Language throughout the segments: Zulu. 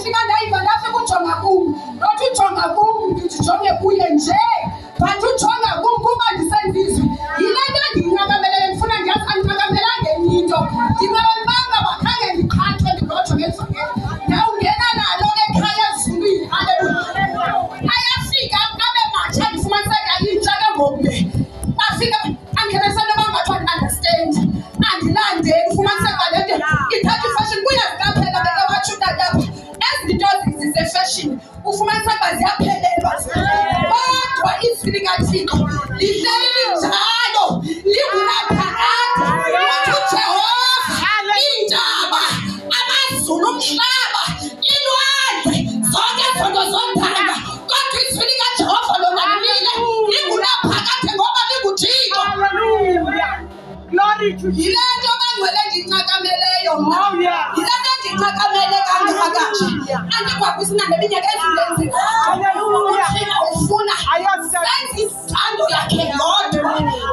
ndifika ndayiva ndafika ujonga kum nothi ujonga kum ndijonge kuye nje but ujonga kum kuba ndisendizwe yile nto ndiyinqakameleyo ndifuna ndiyazi andinqakamelanga enye into ndinqakamanga bakhange ndiqhathwe ndilotsho ngezongelo ndawungena nalo ekhaya ezulwini ayafika abe matsha ndifumaniseka yintsha ke ngombe afika angekesele bangathi understand andilandeli ufumaniseka le nto ithatha ifashion kuyaziqaphela bekewatsho utatapha ezi zinto zisefashion ufumaniseka ziyaphelelwa kodwa izwi likaThixo lihleli linjalo lingunaphakade uthi uJehova iintaba amazulu umhlaba ilwandle zonke izinto zontanga kodwa izwi likaJehova lona lilile lingunaphakade ngoba linguThixo. Glory to you. Yile nto bangcwele ndinqakameleyo mna yile nto ndinqakamele kangaka andikwakwisina neminyaka ezindenzi uthina ufuna senza isithando yakhe yodwa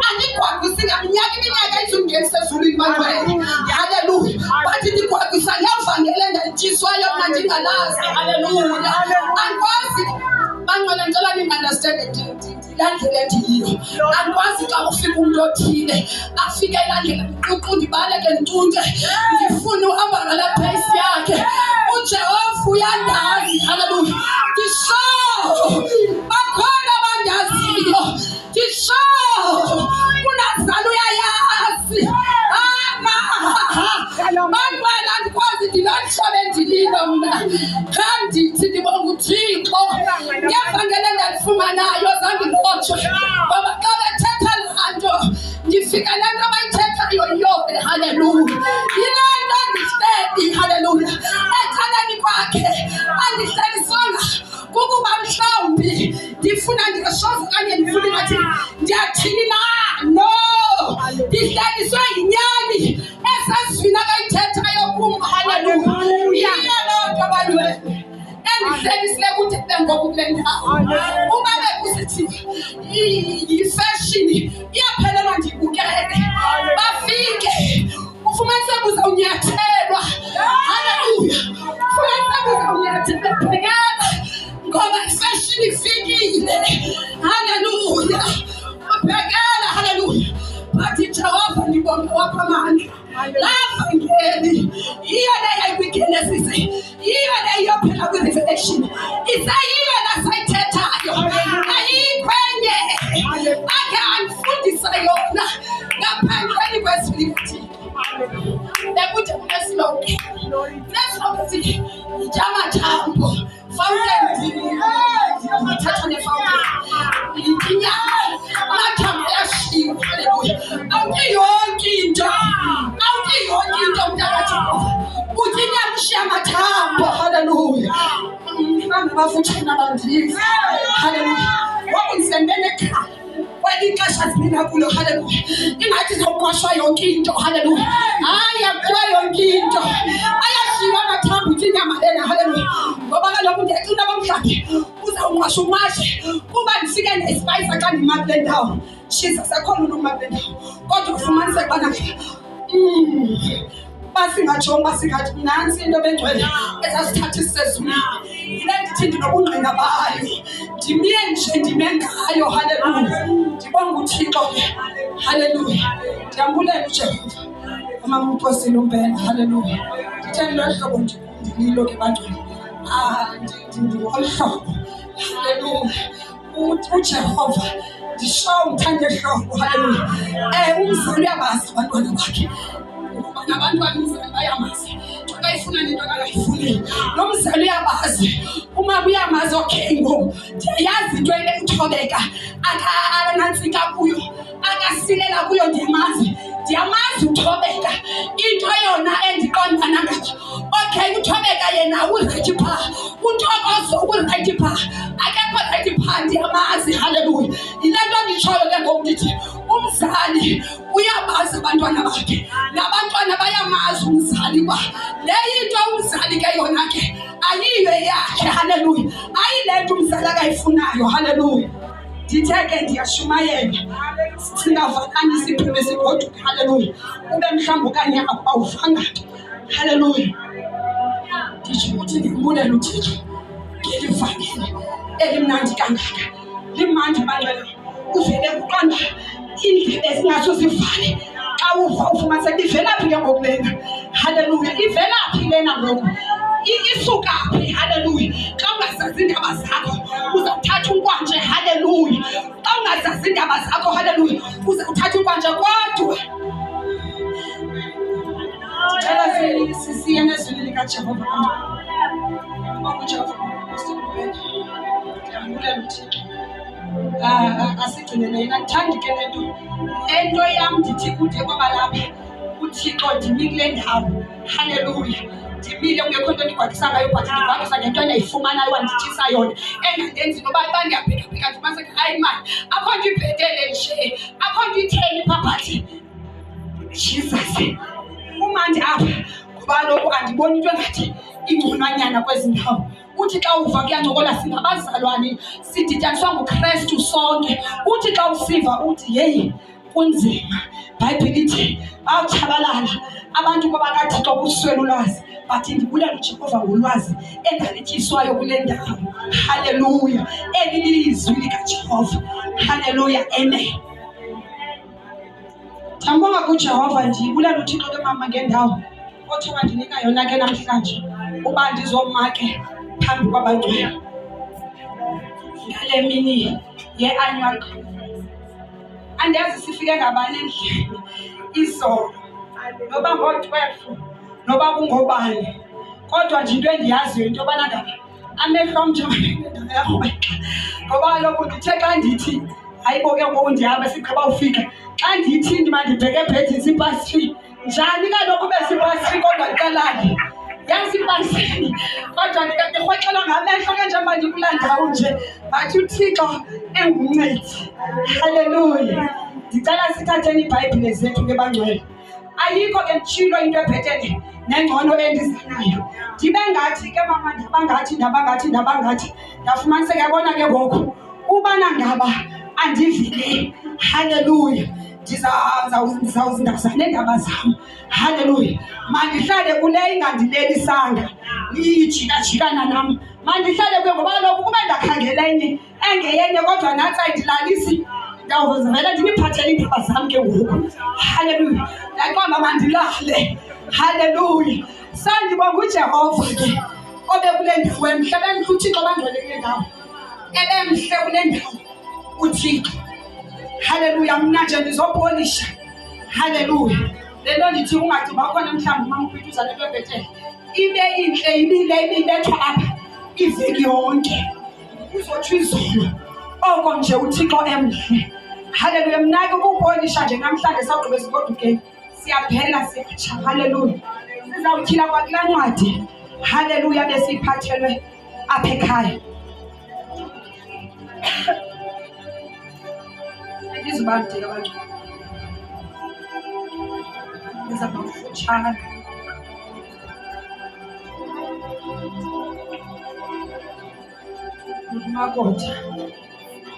andikwakwisina iminyaka ezungenisezulwini bangcwele haleluya but ndikwakisa ngevangeli endalityiswayo mna ndingalazi haleluya andikwazi bangcwele ndicela nindiunderstande ndilandlele ndiyiyo andikwazi xa ufika umntu othile afike elandlela ndiququ ndibaleke ntunke ndifune uhamba ngala pace yakhe uJehova uyandazi haleluya ndisho bakhona abandaziyo ndisho unazala uyayazi bangcwele andikwazi ndilonhlobe ndililo mna khandithi ndibonga uThixo ngevangeli endalifumanayo zange ndilotshwe ngoba xa bethetha laa nto ndifika le nto bayithethayo yobe haleluya yile nto andihleli haleluya ecaleni kwakhe andihlelisonga kukuba mhlawumbi ndifuna ndingashoza okanye ndifuna ingathi ndiyathini na no ndihleliswe yinyani esezwini akayithethayo kum haleluya yiyo loo nto bantwene endihlelisile kude kube ngoku kule ndawo uba bekusithi yifashion iyaphelelwa ndibukele bafike ufumaniseka uzawunyathelwa haleluya ufumaniseka uzawunyathelwa bhekela ngoba ifashion ifikile haleluya ubhekela haleluya but Jehova ndibonga wakho amandla lavangeli yiyo leyayikwigenosis yiyo leyophela kwi-revelation isayiyo nasayithethayo ayikho enye akhe andifundisa yona ngaphandleni kwezwi likaThixo bekude kuneslogan sithi itamathambo fountain ndithetha ne-fountain inyama amathambo ayashiwa haleluya awuthi yonke into mntakaJehova uthi inyama ishiya amathambo haleluya mhlawumbi bafutshane abandizi haleluya ngoku ndisembele ekhaya kwelixesha zimina kulo haleluya ingathi zawuqwashwa yonke into haleluya hayi yakuwa yonke into ayashiywa amathambo uthi inyama lena haleluya ngoba kaloku ndiyacina bamhlawumbi uzawuqwasha umashe kuba ndifike nesipayisa xa ndima kule ndawo Jesus akhona uluma kule ndawo kodwa ufumaniseka ubana basingatsho basingathi nansi into bengcwele ezasithatha isizezulu yile ndithi ndinobungqina bayo ndime ngayo haleluya ndibonga uThixo ke haleluya ndiyambulela uJehova amamphosile umpela haleluya nditheni lo hlobo ndililo ke bantwana ndingolhlobo haleluya uJehova ndisho umthande hlobo haleluya umzali uyabazi abantwana bakhe nabantwana umzali bayamazi xa ifuna into akayifuni nomzali uyabazi uma uyamazi okay ngoku ndiyayazi into ekuthobeka akanantsika kuyo akasilela kuyo ndiyamazi uthobeka into yona endiqondana ngayo okay uthobeka yena uright pha untokozo uright pha akekho right pha ndiyamazi haleluya yile nto nditshoyo ke ngoku ndithi umzali uyabazi abantwana bakhe nabantwana bayamazi umzali kwa le into umzali ke yona ke ayiyo yakhe haleluya ayile nto umzali akayifunayo haleluya ndithe ke ndiyashumayela singavakani siphume sigoduka haleluya ube mhlawumbi okanye awuvanga haleluya nditsho ukuthi ndimbulela uThixo ngelivangeli elimnandi kangaka. Limandi bangcwele, uvele kuqonda indlela esingaso sivale. Xa uva ufumanise livela phi ke ngoku lena. Haleluya. Ivela phi lena ngoku? Isuka phi? Haleluya. Xa ungazazi indaba zakho uzawuthatha unkwanje. Haleluya. Xa ungazazi indaba zakho, haleluya, uzawuthatha unkwanje. Kodwa ndicela siye nezwi likaJehova. UJehova ndiyambulela uThixo. Asigcinele yena. Ndithanda ke le nto yam ndithi kude kwaba lapha uThixo ndimi kule ndawo. Haleluya. Ndimile kungekho nto ndigwagisa ngayo, but ndigwagisa ngento endiyifumanayo wandityisa yona engandenzi noba xa ndiyabhekabheka ndifumaniseke hayi mani akho nto ibhetele nje, akho nto itheni phaphathi. Jesus, umandi apha ngoba kaloku andiboni into engathi ingconanyana kwezi ndawo. Uthi xa uva kuyancokola singabazalwane sidityaniswa nguKristu sonke. Uthi xa usiva uthi yeyi kunzima. Bhayibhile ithi bawutshabalala abantu babakaThixo kuswela ulwazi, but ndibulela uJehova ngolwazi endalityiswayo kule ndawo. Haleluya. Eli lizwi likaJehova. Haleluya. Amen. Ndiyambonga kuJehova, ndibulela uThixo ke mama ngendawo othe wandinika yona ke namhlanje uba ndizoma ke phambi kwabangcwele ngale mini ye-annual. Andiyazi sifike ngabani endlini izolo, noba ngo-12 noba kungobani, kodwa nje into endiyaziyo into yobana ngaba amehlo amnjengana yarhweka. Ngoba kaloku ndithe xa ndithi hayibo ke ngoku ndihambe sigqiba ufika, xa ndithi ndibheke ebhedini si-3 njani kaloku besi-3 kodwa ndiqalali yazi ipasini, kodwa ndirhwexelwa ngamehlo ke njengoba ndikulaa ndawo nje, but uThixo enguncedi. Haleluya. Ndicela sithatheni iBhayibhile zethu ke bangcwele. Ayikho ke nditshilo into ebhetele nengcono endizanayo. Ndibe ngathi ke mama ndabangathi ndafumaniseka yabona ke ngoku ubana ngaba andivile. Haleluya. Ndizawuzindazana neendaba zam. Haleluya. Mandihlale kule ingandilelisanga ijikajikana nam. Mandihlale kuyo ngoba kaloku ukuba ndakhangela enye engeyenye kodwa nathi ayidilalisi, ndawuvela ndiniphathele iindaba zam ke ngoku. Haleluya. Ndaqonda mandilale. Haleluya. Sandibonga uJehova ke obe kule ndawo emhle. Ebemhle uThixo bangcwele kule ndawo. Ebemhle kule ndawo uThixo. Haleluya. Mna nje ndizopolisha. Haleluya. Le nto ndithi ungathi bakhona mhlawumbi mamkhwethuza le nto ebhetele ibe intle ibethwa apha iveki yonke uzotsho izolo oko nje uThixo emhle. Haleluya. Mna ke ukupolisha nje namhlanje sawugqiba esigodukeni siyaphela siyatsha. Haleluya. Sizawutyhila kwakulaa ncwadi. Haleluya. Besiyiphathelwe apha ekhaya. Andizubandika abantu ndizaba kufutshane. Makotha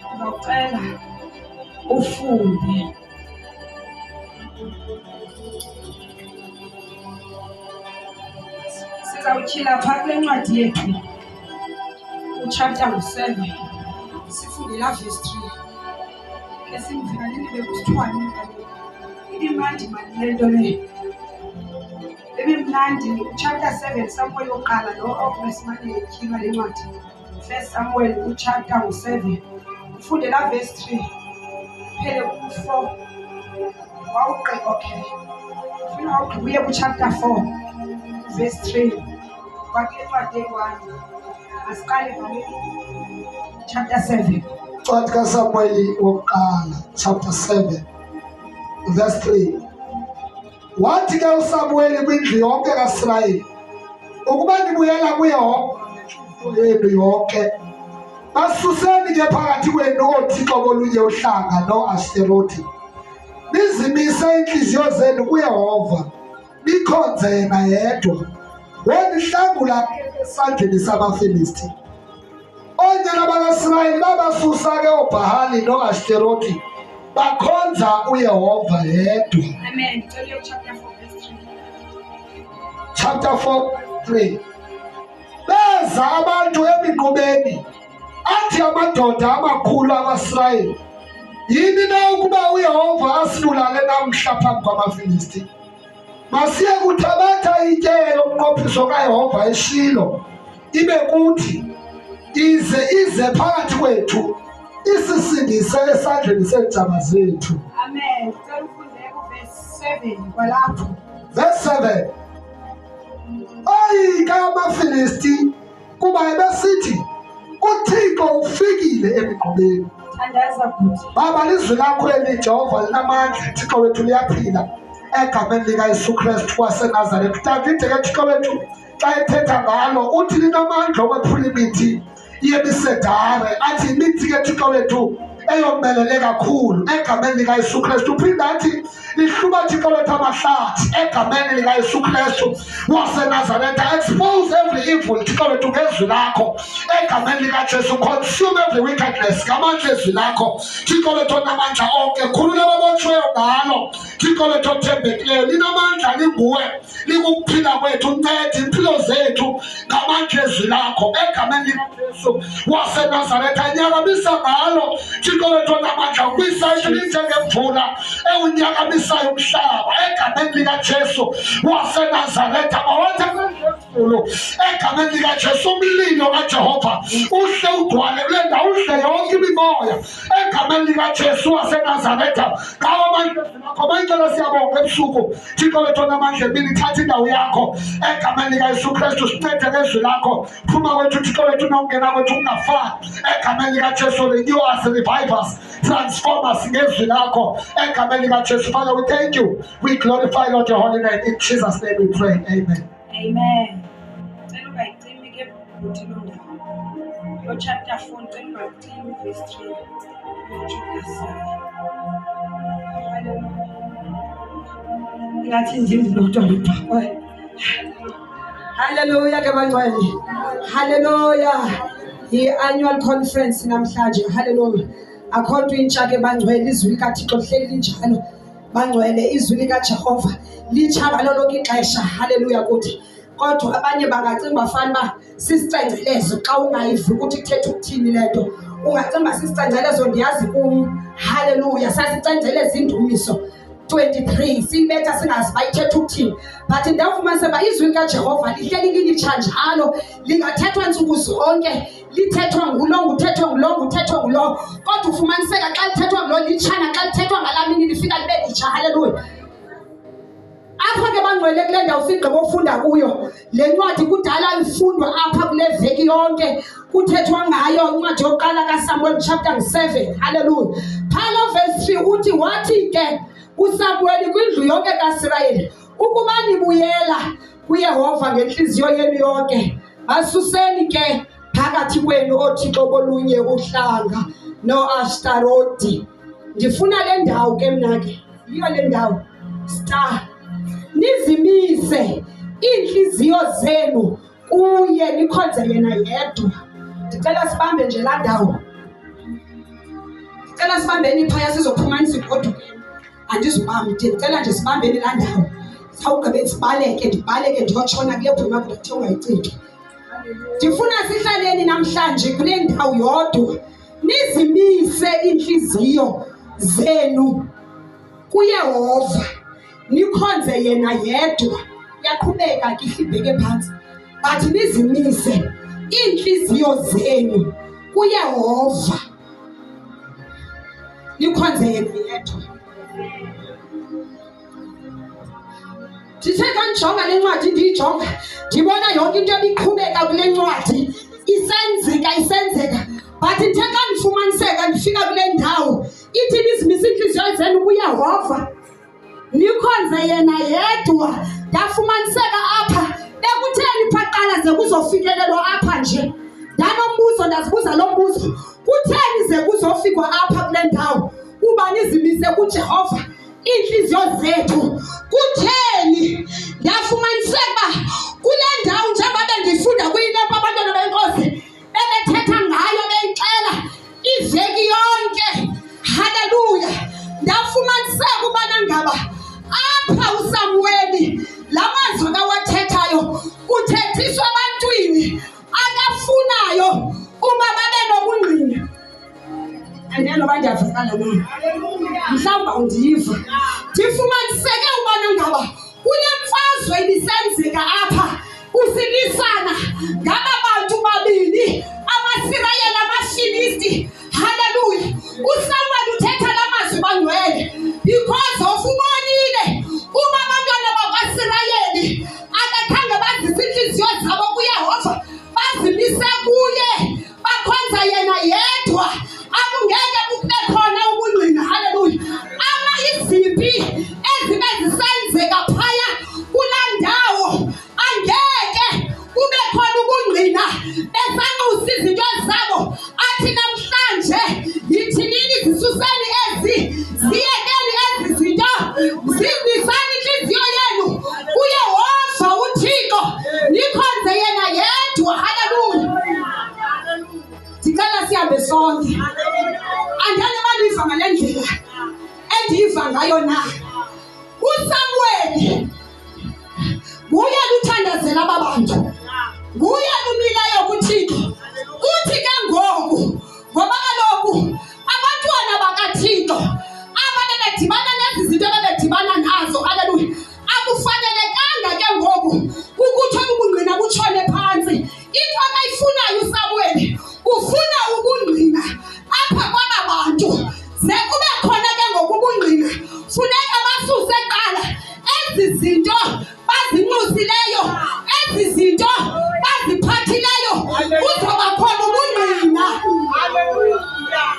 ndizawucela ufunde sizawutyhila phaa kule ncwadi yethu uchapter 7 sifunde la verse 3. Esimvikalini bekusithwani ibimnandi mani le nto leyo. Ibimnandi. Chapter 7 Samuel yokuqala lo okubesimane etyhilwa le ncwadi. 1 Samuel uchapter 7 ufunde la verse 3 phele ku-4 wawugqiba. Okay, ufuna wawugqiba uye kuchapter 4 verse 3 kwakule ncwadi eyi-1. Asiqale ngale chapter 7. Ncwadi kaSamueli wokuqala chapter 7 verse 3. Wathi ke uSamueli kwindlu yonke kaIsrayeli, ukuba nibuyela kuYehova yenu yonke, basuseni ke phakathi kwenu oothixo bolunye uhlanga no-Ashtarothi, nizimise inhliziyo zenu kuYehova, nikhonze yena yedwa, wonihlangula esandleni samaFilisti. Onyana bakaIsrayeli babasusa ke oBhahali no-Ashtarothi, bakhonza uYehova yedwa. Amen. Chapter 4 verse 3. Chapter 4 3. beza abantu eminqubeni athi amadoda amakhulu akwaIsrayeli, yini na ukuba uYehova asibulale namhla phambi kwamaFilisti? Masiye kuthabatha itye lomnqophiso kaYehova eShilo, ibe kuthi ize phakathi kwethu isisindise esandleni seentsaba zethu. Amen. Verse 7 kwalapho. Verse 7. Oyika amaFilisti kuba ebesithi uThixo ufikile eminqubeni. Thandaza kuthi. Baba, lizwi lakho eli Jehova linamandla, Thixo wethu liyaphila egameni likaYesu Kristu waseNazaretha. Davide ke Thixo wethu xa ethetha ngalo uthi linamandla okwephula imithi yemisedare, athi imithi ke Thixo wethu eyomelele kakhulu egameni likaYesu Kristu. Uphinda athi lihluba Thixo wethu amahlathi egameni likaYesu Kristu waseNazaretha. Expose every evil Thixo wethu ngezwi lakho egameni likaJesu. Consume every wickedness ngamandla ezwi lakho Thixo wethu onamandla onke. Khulula ababotshweyo ngalo Thixo wethu othembekileyo. Linamandla linguwe, likukuphila kwethu. Nceda impilo zethu ngamandla ezwi lakho egameni likaJesu waseNazaretha. Nyakamisa ngalo Thixo wethu onamandla, kwisa njengevula ewunyakamisayo umhlaba egameni likaJesu waseNazaretha. Mawenze ngezulu egameni likaJesu. Umlilo kaJehova uhle ugcwale kule ndawo, uhle yonke imimoya egameni likaJesu waseNazaretha. Ngawo amandla akho bayicela siyabonga ebusuku Thixo wethu onamandla emini, thatha indawo yakho egameni likaYesu Kristu. Sincede ngezwi lakho, phuma kwethu Thixo wethu nokungena kwethu kungafani egameni likaJesu. Renew us, revive us, transform us ngezwi lakho egameni likaJesu. Father, we thank you, we glorify Lord your holy name. In Jesus' name we pray, amen. Amen. Your chapter 14, verse 3. Hallelujah, kabangcwele. Hallelujah. I-annual conference namhlanje. Hallelujah. Akho nto intsha ke bangcwele, izwi likaThixo lihleli linjalo. Bangcwele, izwi likaJehova litsha ngalo lonke ixesha. Hallelujah kuthi. Kodwa abanye bangacinga bafana ba sisicengcelezo xa ungayivi ukuthi kuthetha ukuthini lento. Ungacinga sisicengcelezo ndiyazi kum. Hallelujah. Sasicengceleza indumiso 23 sibetha singazi bayithetha ukuthini, but ndawufumanisa ba izwi likaJehova lihleli lilitsha njalo, lingathethwa nsuku zonke, lithethwa ngulo nguthethwa ngulo nguthethwa ngulo, kodwa ufumaniseka xa lithethwa ngulo litshana, xa lithethwa ngalamini lifika libe litsha. Hallelujah. Apha ke bangcwele kule ndawo sigqiba ufunda kuyo le ncwadi, kudala ifundwa apha kule veki yonke, kuthethwa ngayo incwadi yokuqala kaSamuel chapter 7. Hallelujah. Phalo verse 3 uthi, wathi ke uSamuel kwindlu yonke kaIsrayeli ukuba nibuyela kuYehova ngenhliziyo yenu yonke, asuseni ke phakathi kwenu oothixo bolunye uhlanga no-Ashtaroti. Ndifuna le ndawo ke mna ke yiyo le ndawo star, nizimise iinhliziyo zenu kuye nikhonze yena yedwa. Ndicela sibambe nje laa ndawo, ndicela sibambeni phaya sizophumanisa igodukeni. Andizubambi, ndicela nje sibambeni laa ndawo. Sawugqibe sibaleke, ndibaleke ndiyotshona kule bhuma kuthiwa ungayiciki. Ndifuna sihlaleni namhlanje kule ndawo yodwa, nizimise iinhliziyo zenu kuYehova, nikhonze yena yedwa. Yaqhubeka ke ihlibheke phansi, but nizimise iinhliziyo zenu kuYehova, nikhonze yena yedwa. Ndithe kandijonga le ncwadi ndiyijonga, ndibona yonke into ebiqhubeka kule ncwadi isenzeka, but ndithe kandifumaniseka ndifika kule ndawo ithi nizimise iinhliziyo zenu kuYehova, nikhonze yena yedwa. Ndafumaniseka apha bekutheni phaqala ze kuzofikelelwa apha nje. Ndanombuzo, ndazibuza lo mbuzo, kutheni ze kuzofikwa apha kule ndawo uba nizimise kuJehova iinhliziyo zethu? Kutheni? Ndafumaniseka kule ndawo njengoba bendifunda kuyilepo abantwana benkosi bebethetha ngayo beyixela iveki yonke. Hallelujah. Ndafumaniseka ubana ngaba apha uSamueli la mazwi awathethayo uthethiswa ebantwini Ndiyavuya noba ndiyavakala na. Mhlawumbi undiva. Ndifumaniseke ubana ngaba kule mfazwe ibisenzeka apha kusilisana ngaba bantu babini amasirayeli amafilisti. Haleluya. uSamuel uthetha la mazwi bangcwele because of ubonile uba abantwana bakwaSirayeli akakhange bazise inhliziyo zabo kuYehova, bazimise kuye, bakhonza yena yedwa, akungeke kube khona ubungqina. Haleluya. Izimpi ezibe zisenzeka phaya kulaa ndawo angeke kube khona ubungqina besanxusa izinto zabo. Athi namhlanje yithi nini zisuseni ezi, ziyekeni ezi zinto, zimisani inhliziyo yenu kuYehova uThixo, nikhonze yena yedwa. Haleluya. Ndicela sihambe sonke. Andiyani baniva ngale ndlela endiyiva ngayo na. uSamuel nguye luthandazela aba bantu, nguye lumileyo kuThixo. Uthi ke ngoku ngoba kaloku abantwana bakaThixo ababedibana nezi zinto bebedibana nazo, haleluya, akufanelekanga ke ngoku ukuthi ubungqina butshone phantsi. Into abayifunayo uSamuel ufuna ubungqina apha kwaba bantu, ze kube khona ke ngoku ubungqina. Funeka basuse kuqala ezi zinto bazinxusileyo, ezi zinto baziphathileyo, kuzoba khona ubungqina. Hallelujah.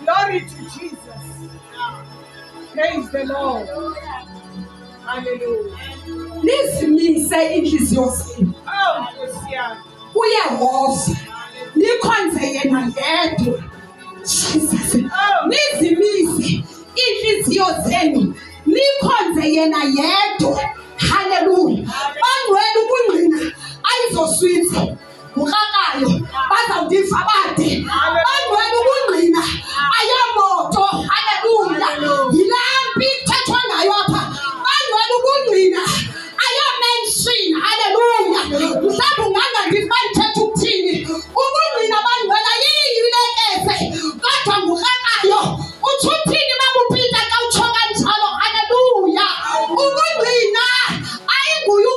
Glory to Jesus. Praise the Lord. Hallelujah. Nizimise inhliziyo zenu kuYehova, nikhonze yena yedwa. Jesus. Nizimise inhliziyo zenu nikhonze yena yedwa. Haleluya. Bangcwele ubungqina ayizoswitha ukrakayo bazawudifa bade. Bangcwele ubungqina ayamoto. Haleluya. Yilampi kuthethwa ngayo apha. Bangcwele ubungqina ayamention. Haleluya. Mhlawumbi ungangandithi bandithetha ukuthini. Ubungqina bangcwele yiyilekese kodwa ngukrakayo. Uthi uthini bakupita xa utsho kanjalo. Haleluya. Ubungqina ayinguye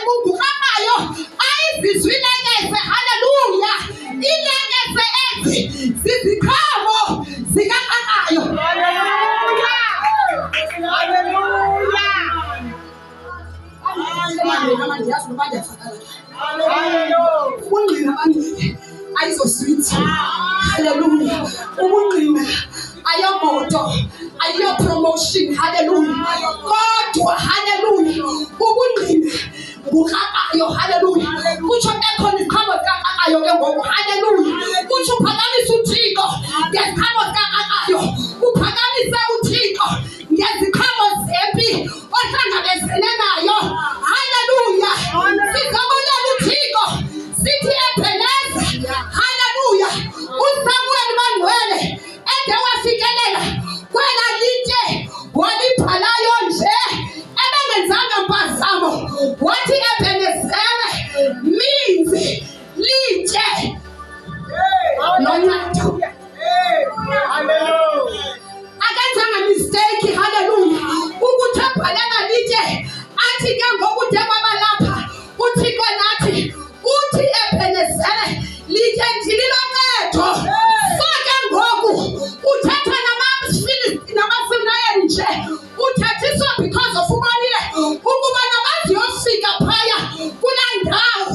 ngukrakayo, ayizizwe ilekese. Haleluya. Ilekese ezi ziziqhamo zikakrakayo. Ubungqina bangcwele ayizoswitha. Haleluya. Ubungqina ayomoto, ayopromotion. Haleluya. Kodwa haleluya ubungqina ngukrakayo. Haleluya. Kutsho bekhona iziqhamo zikakrakayo ke ngoku. Haleluya. Kutsho uphakamisa uThixo ngeziqhamo zikakrakayo, uphakamise uThixo ngeziqhamo zempi ohlangabezene nayo. Haleluya. Sizabulela uThixo sithi Ebeneza. Haleluya. uSamuel bangcwele ede wafikelela kwela litye walibhalayo nje ebengenzanga mpazamo, wathi Ebenezere means litye loncedo. Akenzanga mistake. Haleluya. Ukuthi abhalela litye athi ke ngoku de kwabalapha uThixo nathi uthi Ebenezere litye ndililoncedo. So ke ngoku uthetha namaSirayeli nje, uthethiswa because of ubonile ukuba nabaziyofika phaya kulaa ndawo.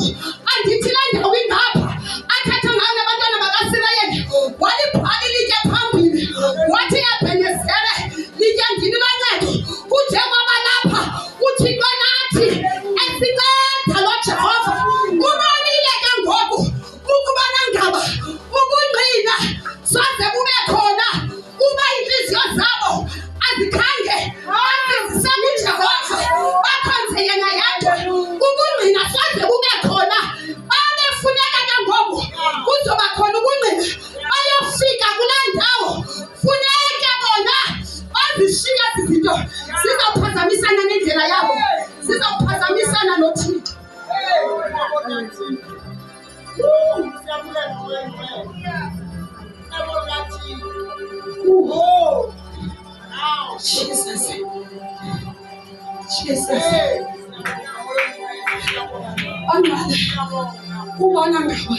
Andithi laa ndawo ingapha athetha ngayo nabantwana bakaSirayeli, walibhala ilitye phambili, wathi Ebenezere litye ndililoncedo. Kude kwabalapha uThixo nathi esinceda lo Jehova. Ubonile ke ngoku ukubana ngaba ubungqina soze bube khona uba inhliziyo zabo azikhange azizise kuJehova, bakhonze yena yedwa. Ubungqina soze bube khona. Babefuneka ke ngoku kuzoba khona ubungqina, bayofika kulaa ndawo. Funeke bona bazishiye ezi zinto zizawuphazamisana nendlela yabo, zizawuphazamisana noThixo. Oh, Jesus. Jesus. Angale ubona ngaba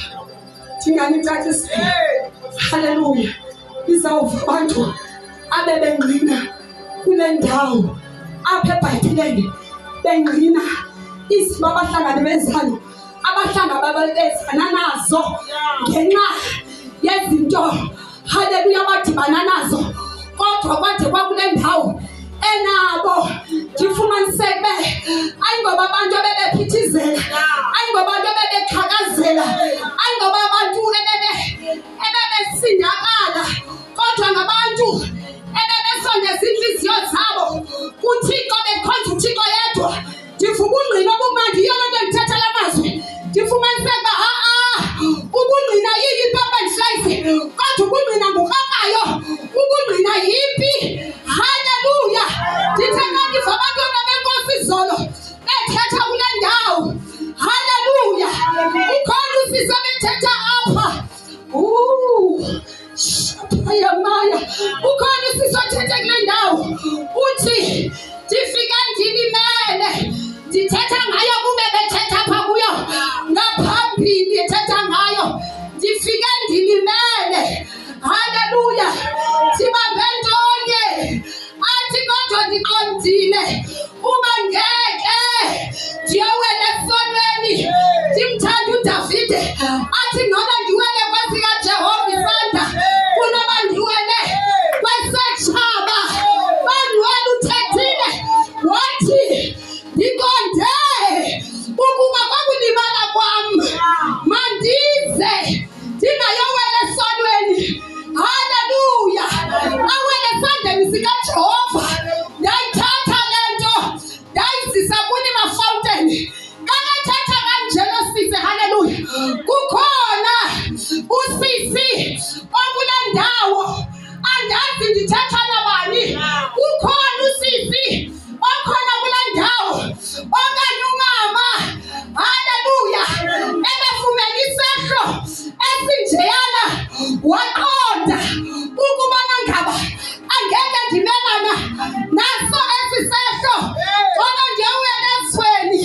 ndinganicacisela. Haleluya. Izawuva abantu abebengqina kule ndawo apha eBhayibhileni bengqina izinto abahlangabezana nazo ngenxa yezinto haleluya abadibana nazo, kodwa kwade kwakule ndawo enabo ndifumaniseke ayingoba abantu abebephithizela, ayingoba abantu abebekhakezela, ayingoba abantu ebebesindakala, kodwa ngabantu ebebesondeza inhliziyo zabo kuThixo, bekhonza uThixo yedwa. Ndivuka ungqina obumandi, yiyo loo nto ndithetha la mazwi. Ndifumaniseke uba ubungqina yiyi paradise, kodwa ubungqina ngukakayo, ubungqina yimpi. Haleluya. Ndithetha ndiva abantwana benkosi izolo bethetha kule ndawo. Haleluya. Ukhona usisi bethetha apha. Shapayamaya. Ukhona usisi othetha kule ndawo uthi ndifika ndilimele. Ndithetha ngayo kube bethetha apha kuyo ngaphambili, ndithetha ngayo ndifike ndilimele. Haleluya. Sibambe ntonye athi kodwa ndiqondile uba ngeke ndiyowela esonweni. Ndimthanda uDavide athi ngcono ndiwele kwesikaJehova isandla kunoba ndiwele kwesatshaba. Manuel uthethile wathi ndiqonde ukuba kwakulimala kwam mandize ndingayowela esonweni. Haleluya. Awele esandleni sikaJehova. Ndayithatha le nto ndayizisa kuni mafountain. Kakathetha kanjelo sisi. Haleluya. Kukhona usisi okule ndawo, andazi ndithetha nabani. Kukhona usisi okhona kule ndawo okanye umama. Haleluya. Ebefumene isehlo esinjeyana waqonda ukubona ngaba angeke ndimelana naso esi sehlo. Ngcono ndiyowela esweni,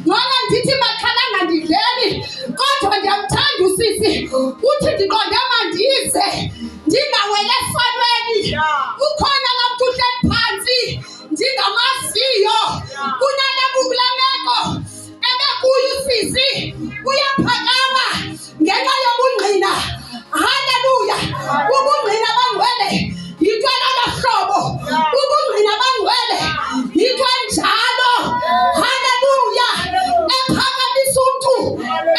ngcono ndithi makhalanga ndidleli, kodwa ndiyamthanda usisi. Uthi ndiqonde mandize ndingawela esonweni. Ukhona laa mntu uhleli phantsi ndingamaziyo kunale kule meko ebekuyo usisi. Uyaphakama ngenxa yobungqina. Haleluya. Ubungqina bangcwele yinto elolo hlobo. Ubungqina bangcwele yinto enjalo. Haleluya. Ephakamisa umntu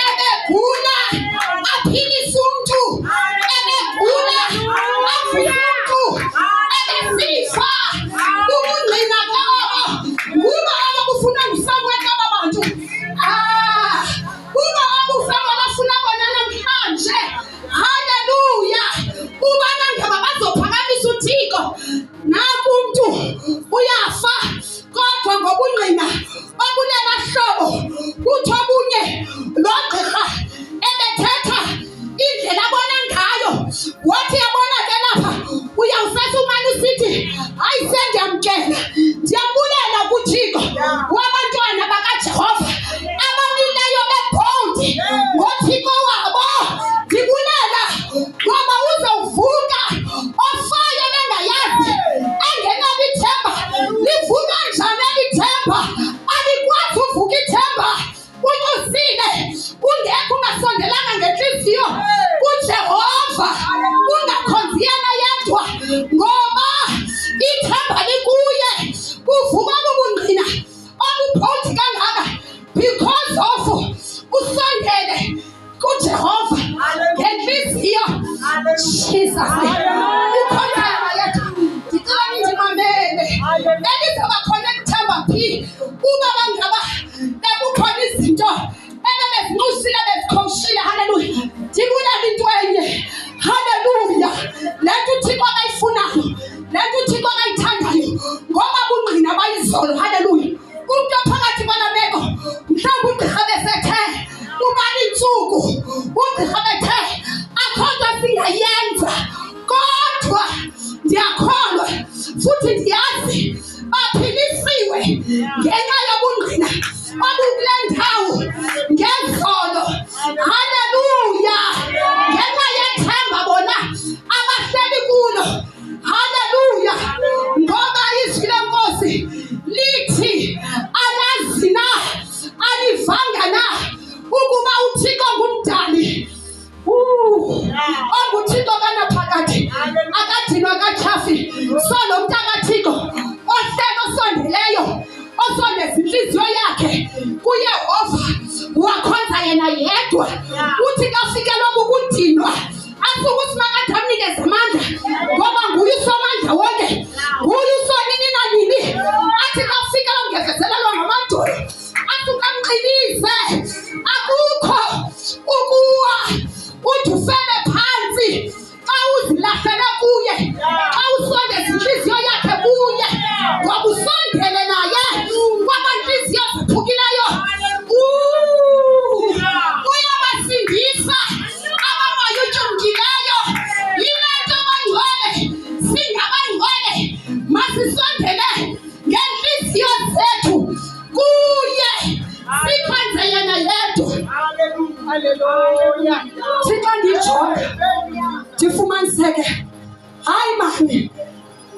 ebegula, aphilisa umntu. kafikelwa kukudinwa asuke ukuthi makade amnikeze amandla ngoba nguye usomandla wonke, nguye usonini nanini. Athi kafika ongezezelelwa ngamadolo asuke amqinise. Akukho ukuwa uthi ufele phansi xa uzilahlele kuye, xa usondeza inhliziyo yakhe kuye, ngoba usondele naye kwabanhliziyo ziphukileyo. Uyabasindisa abamoya utyumkileyo. Yile nto bangcwele, singabangcwele masisondele ngenhliziyo zethu kuye, sikhonze yena yedwa. Hallelujah. Thixo ndijonga ndifumaniseke, hayi mani,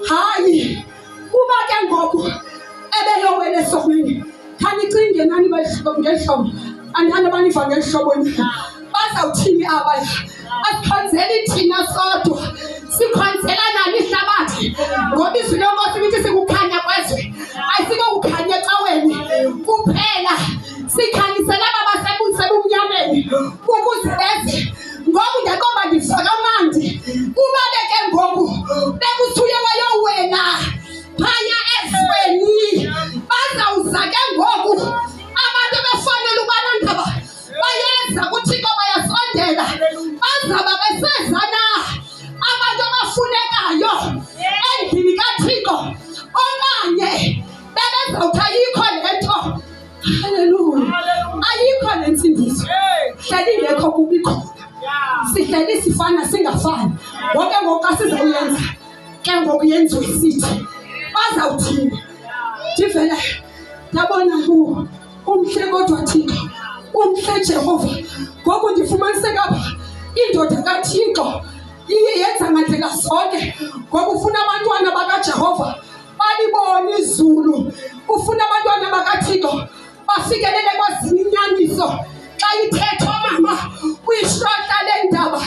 hayi kuba ke ngoku ebeyowela esomeni. Khanicinge nani ngehlobo, andani abaniva ngehlobo bazawuthini abaya? Asikhonzeli thina sodwa, sikhonzela nani ihlabathi, ngoba izwi lenkosi lithi sikukhanya kwezwe, ayisikokukhanya ecaweni kuphela. Sikhanyisela aba basebumnyameni ukuze beze, ngoba ngekomba ndifaka amandi kuba ke ngoku bekuthuye wayowena phaya ezweni. Bazawuza ke ngoku abantu befanele ubana ndaba bayeza kuThixo, bayasondela, bazaba besezana abantu abafunekayo endlini kaThixo, okanye bebezawuthi ayikho le nto. Haleluya, ayikho le nsindiso, hleli ngekho kubi khona, sihleli sifana singafani. Wonke ngoku xa sizawuyenza ke ngoku yenziwe sithi bazawuthini. Ndivele ndabona umhle kodwa Thixo, umhle Jehova. Ngoku ndifumaniseka apha indoda kaThixo iye yenza ngandlela zonke, ngoba ufuna abantwana bakaJehova balibone izulu, ufuna abantwana bakaThixo bafikelele kwazinyaniso. Xa ithethwa mama uyishrohla le ndaba,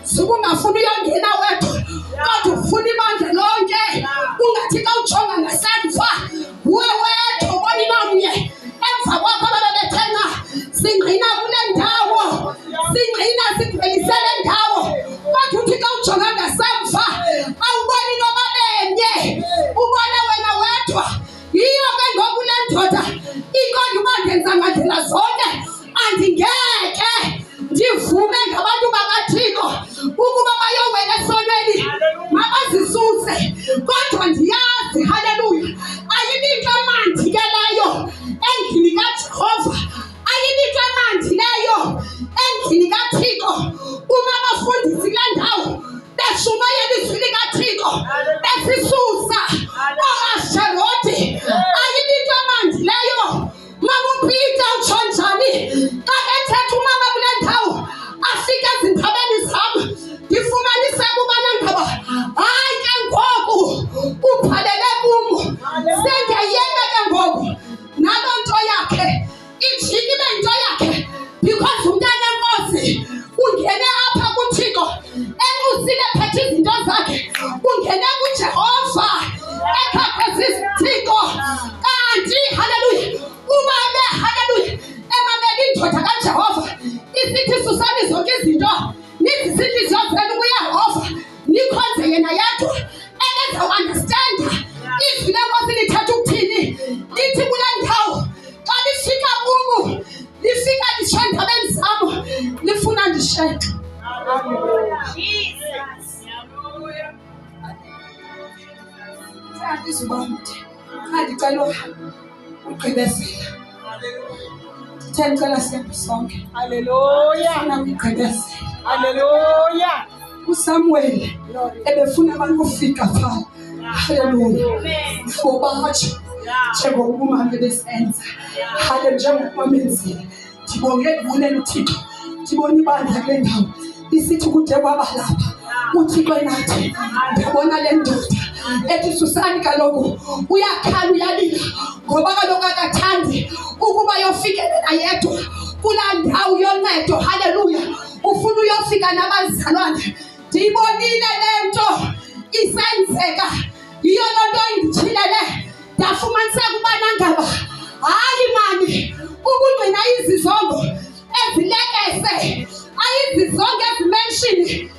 zukungafuni uyongena wedwa kodwa ufuna ibandla lonke. Ungathi xa ujonga ngasemva uwe wedwa ubona nomnye emva kwakho babebethenga singqina kule ndawo, singqina sigcwelise le ndawo, kodwa uthi xa ujonga ngasemva awuboni noba benye, ubone wena wedwa. Yiyo ke ngoku le ndoda ikodwa uba ndenza ngandlela zonke, andingeke ndivume ngabantu bakaThixo ukuba bayowela esonweni, mabazisuse. Kodwa ndiyazi, haleluya, ayibinto mandi ke leyo endlini kaJehova, ayibinto mandi leyo endlini kaThixo. Uma abafundisi kule ndawo beshumayela izwi likaThixo besisusa ooAsheroti, ayibinto mandi leyo. Mama uPeter utsho njani xa kethetha umama kule ndawo afike ezinthabeni zam, ndifumaniseke ubana ngaba hayi ke ngoku uphalele kum, sengeyeke ke ngoku naloo nto yakhe ijike ibe yinto yakhe, because umntana enkosi ungene apha kuThixo enxusile phethe izinto zakhe, ungene kuJehova ekhakheza izithixo. Kanti haleluya ubabe, haleluya, emamele indoda kaJehova isithi susani zonke izinto nizise inhliziyo zenu kuYehova, nikhonze yena yedwa. Ebezawu-understanda izwi lenkosi lithetha ukuthini, lithi kule ndawo xa lifika kumu lifika lisho endabeni zam, lifuna ndisheke. Andizubamde andicela ugqibezela, ndicela sihambe sonke. Hallelujah. Funa ukugqibezela. Hallelujah. uSamuel ebefuna abantu ufika phaa. Haleluya. Ngoba batsho njengoba umama besenza, haleluya, njengoba menzile, ndibonge kubulela uThixo, ndibona ibandla kule ndawo isithi kude kwabalapha uThixo nathi ndabona le ndoda ethi susani kaloku uyakhala uyalila, ngoba kaloku akathandi ukuba yofikelela yedwa kulaa ndawo yoncedo. Haleluya. Ufuna uyofika nabazalwane. Ndiyibonile le nto isenzeka, yiyo loo nto inditshilele ndafumaniseka ubana ngaba hayi mani ukungqina izizongo ezilekese ayizi zonke ezimenshini